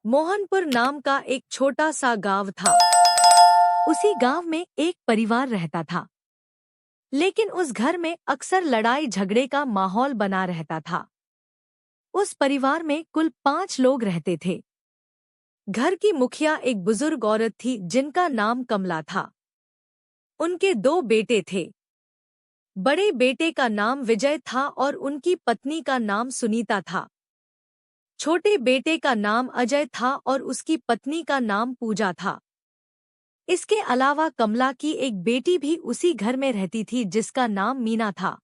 मोहनपुर नाम का एक छोटा सा गांव था। उसी गांव में एक परिवार रहता था, लेकिन उस घर में अक्सर लड़ाई झगड़े का माहौल बना रहता था। उस परिवार में कुल 5 लोग रहते थे। घर की मुखिया एक बुजुर्ग औरत थी जिनका नाम कमला था। उनके 2 बेटे थे। बड़े बेटे का नाम विजय था और उनकी पत्नी का नाम सुनीता था। छोटे बेटे का नाम अजय था और उसकी पत्नी का नाम पूजा था। इसके अलावा कमला की एक बेटी भी उसी घर में रहती थी जिसका नाम मीना था।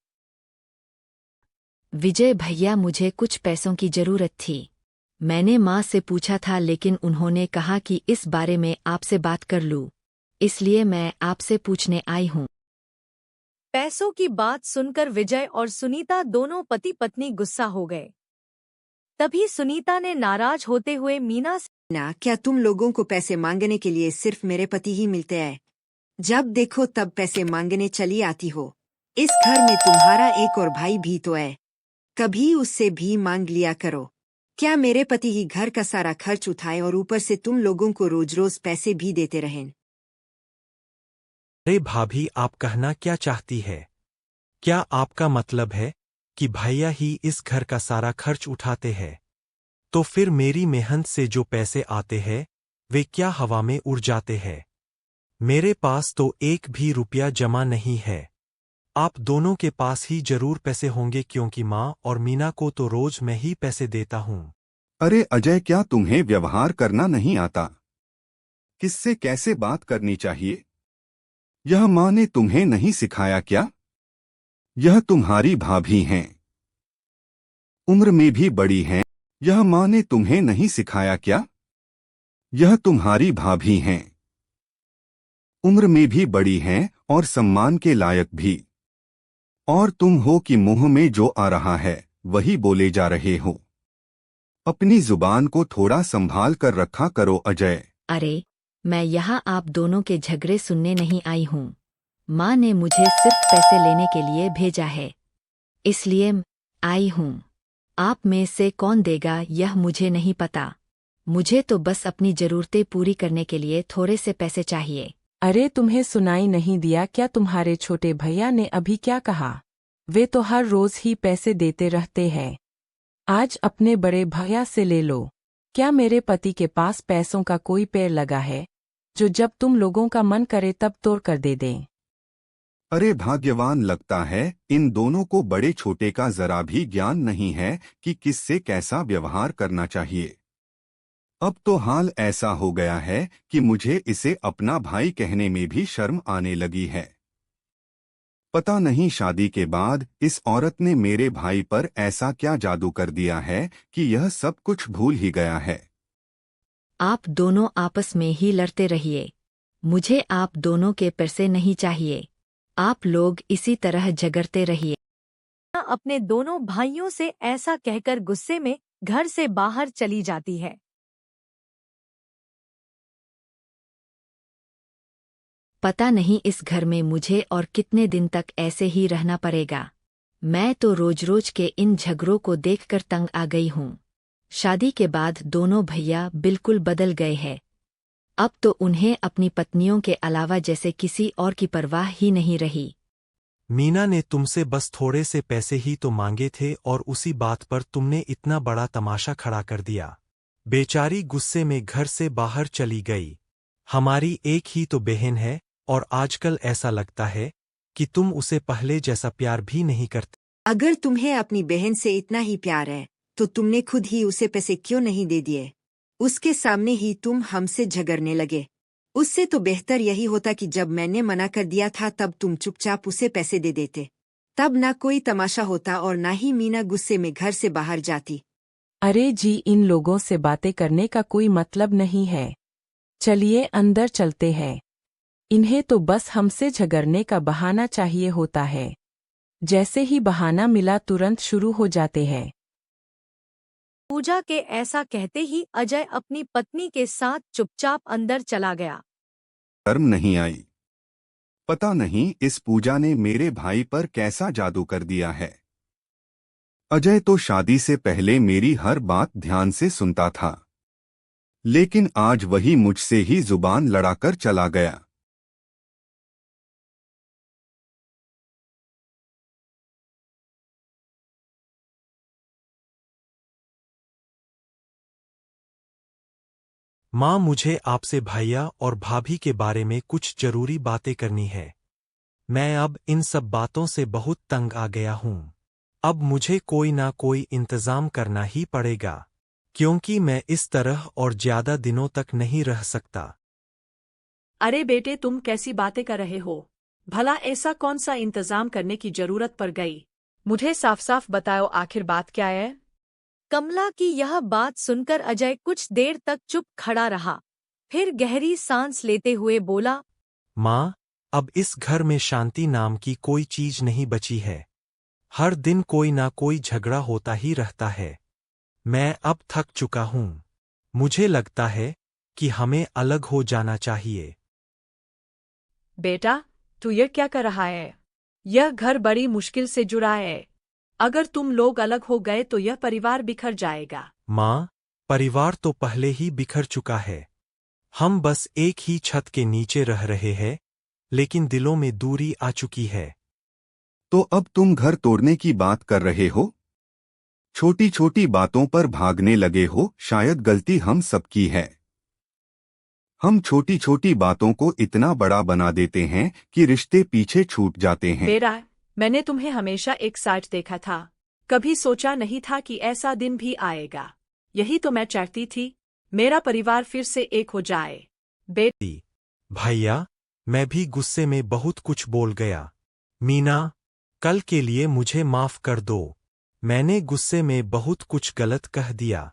विजय भैया, मुझे कुछ पैसों की जरूरत थी। मैंने माँ से पूछा था लेकिन उन्होंने कहा कि इस बारे में आपसे बात कर लूँ, इसलिए मैं आपसे पूछने आई हूँ। पैसों की बात सुनकर विजय और सुनीता दोनों पति पत्नी गुस्सा हो गए। तभी सुनीता ने नाराज होते हुए मीना से ना, क्या तुम लोगों को पैसे मांगने के लिए सिर्फ मेरे पति ही मिलते हैं? जब देखो तब पैसे मांगने चली आती हो। इस घर में तुम्हारा एक और भाई भी तो है, कभी उससे भी मांग लिया करो। क्या मेरे पति ही घर का सारा खर्च उठाए और ऊपर से तुम लोगों को रोज रोज पैसे भी देते रहें? अरे भाभी, आप कहना क्या चाहती है? क्या आपका मतलब है कि भैया ही इस घर का सारा खर्च उठाते हैं? तो फिर मेरी मेहनत से जो पैसे आते हैं वे क्या हवा में उड़ जाते हैं? मेरे पास तो एक भी रुपया जमा नहीं है। आप दोनों के पास ही जरूर पैसे होंगे क्योंकि माँ और मीना को तो रोज मैं ही पैसे देता हूँ। अरे अजय, क्या तुम्हें व्यवहार करना नहीं आता? किससे कैसे बात करनी चाहिए? यह माँ ने तुम्हें नहीं सिखाया क्या? यह तुम्हारी भाभी हैं, उम्र में भी बड़ी हैं। यह माँ ने तुम्हें नहीं सिखाया क्या? यह तुम्हारी भाभी हैं, उम्र में भी बड़ी हैं और सम्मान के लायक भी। और तुम हो कि मुंह में जो आ रहा है वही बोले जा रहे हो। अपनी जुबान को थोड़ा संभाल कर रखा करो अजय। अरे, मैं यहाँ आप दोनों के झगड़े सुनने नहीं आई हूँ। माँ ने मुझे सिर्फ पैसे लेने के लिए भेजा है, इसलिए आई हूँ। आप में से कौन देगा यह मुझे नहीं पता। मुझे तो बस अपनी जरूरतें पूरी करने के लिए थोड़े से पैसे चाहिए। अरे, तुम्हें सुनाई नहीं दिया क्या? तुम्हारे छोटे भैया ने अभी क्या कहा? वे तो हर रोज ही पैसे देते रहते हैं। आज अपने बड़े भैया से ले लो। क्या मेरे पति के पास पैसों का कोई पेड़ लगा है जो जब तुम लोगों का मन करे तब तोड़ कर दे दें? अरे भाग्यवान लगता है, इन दोनों को बड़े छोटे का जरा भी ज्ञान नहीं है कि किससे कैसा व्यवहार करना चाहिए। अब तो हाल ऐसा हो गया है कि मुझे इसे अपना भाई कहने में भी शर्म आने लगी है। पता नहीं शादी के बाद इस औरत ने मेरे भाई पर ऐसा क्या जादू कर दिया है कि यह सब कुछ भूल ही गया है। आप दोनों आपस में ही लड़ते रहिए। मुझे आप दोनों के पैसे नहीं चाहिए। आप लोग इसी तरह झगड़ते रहिए। अपने दोनों भाइयों से ऐसा कहकर गुस्से में घर से बाहर चली जाती है। पता नहीं इस घर में मुझे और कितने दिन तक ऐसे ही रहना पड़ेगा। मैं तो रोज रोज के इन झगड़ों को देखकर तंग आ गई हूँ। शादी के बाद दोनों भैया बिल्कुल बदल गए हैं। अब तो उन्हें अपनी पत्नियों के अलावा जैसे किसी और की परवाह ही नहीं रही। मीना ने तुमसे बस थोड़े से पैसे ही तो मांगे थे और उसी बात पर तुमने इतना बड़ा तमाशा खड़ा कर दिया। बेचारी गुस्से में घर से बाहर चली गई। हमारी एक ही तो बहन है और आजकल ऐसा लगता है कि तुम उसे पहले जैसा प्यार भी नहीं करते। अगर तुम्हें अपनी बहन से इतना ही प्यार है तो तुमने खुद ही उसे पैसे क्यों नहीं दे दिए? उसके सामने ही तुम हमसे झगड़ने लगे। उससे तो बेहतर यही होता कि जब मैंने मना कर दिया था तब तुम चुपचाप उसे पैसे दे देते। तब ना कोई तमाशा होता और ना ही मीना गुस्से में घर से बाहर जाती। अरे जी, इन लोगों से बातें करने का कोई मतलब नहीं है। चलिए अंदर चलते हैं। इन्हें तो बस हमसे झगड़ने का बहाना चाहिए होता है। जैसे ही बहाना मिला तुरंत शुरू हो जाते हैं। पूजा के ऐसा कहते ही अजय अपनी पत्नी के साथ चुपचाप अंदर चला गया। शर्म नहीं आई? पता नहीं इस पूजा ने मेरे भाई पर कैसा जादू कर दिया है। अजय तो शादी से पहले मेरी हर बात ध्यान से सुनता था। लेकिन आज वही मुझसे ही जुबान लड़ाकर चला गया। माँ, मुझे आपसे भैया और भाभी के बारे में कुछ जरूरी बातें करनी है। मैं अब इन सब बातों से बहुत तंग आ गया हूँ। अब मुझे कोई ना कोई इंतजाम करना ही पड़ेगा, क्योंकि मैं इस तरह और ज्यादा दिनों तक नहीं रह सकता। अरे बेटे, तुम कैसी बातें कर रहे हो? भला ऐसा कौन सा इंतजाम करने की जरूरत पड़ गई? मुझे साफ साफ बताओ, आखिर बात क्या है? कमला की यह बात सुनकर अजय कुछ देर तक चुप खड़ा रहा, फिर गहरी सांस लेते हुए बोला, माँ, अब इस घर में शांति नाम की कोई चीज नहीं बची है। हर दिन कोई ना कोई झगड़ा होता ही रहता है। मैं अब थक चुका हूँ। मुझे लगता है कि हमें अलग हो जाना चाहिए। बेटा, तू ये क्या कर रहा है? यह घर बड़ी मुश्किल से जुड़ा है। अगर तुम लोग अलग हो गए तो यह परिवार बिखर जाएगा। माँ, परिवार तो पहले ही बिखर चुका है। हम बस एक ही छत के नीचे रह रहे हैं, लेकिन दिलों में दूरी आ चुकी है। तो अब तुम घर तोड़ने की बात कर रहे हो? छोटी छोटी बातों पर भागने लगे हो। शायद गलती हम सबकी है। हम छोटी छोटी बातों को इतना बड़ा बना देते हैं कि रिश्ते पीछे छूट जाते हैं। बेटा, मैंने तुम्हें हमेशा एक साथ देखा था। कभी सोचा नहीं था कि ऐसा दिन भी आएगा। यही तो मैं चाहती थी, मेरा परिवार फिर से एक हो जाए। भैया, मैं भी गुस्से में बहुत कुछ बोल गया। मीना, कल के लिए मुझे माफ कर दो। मैंने गुस्से में बहुत कुछ गलत कह दिया।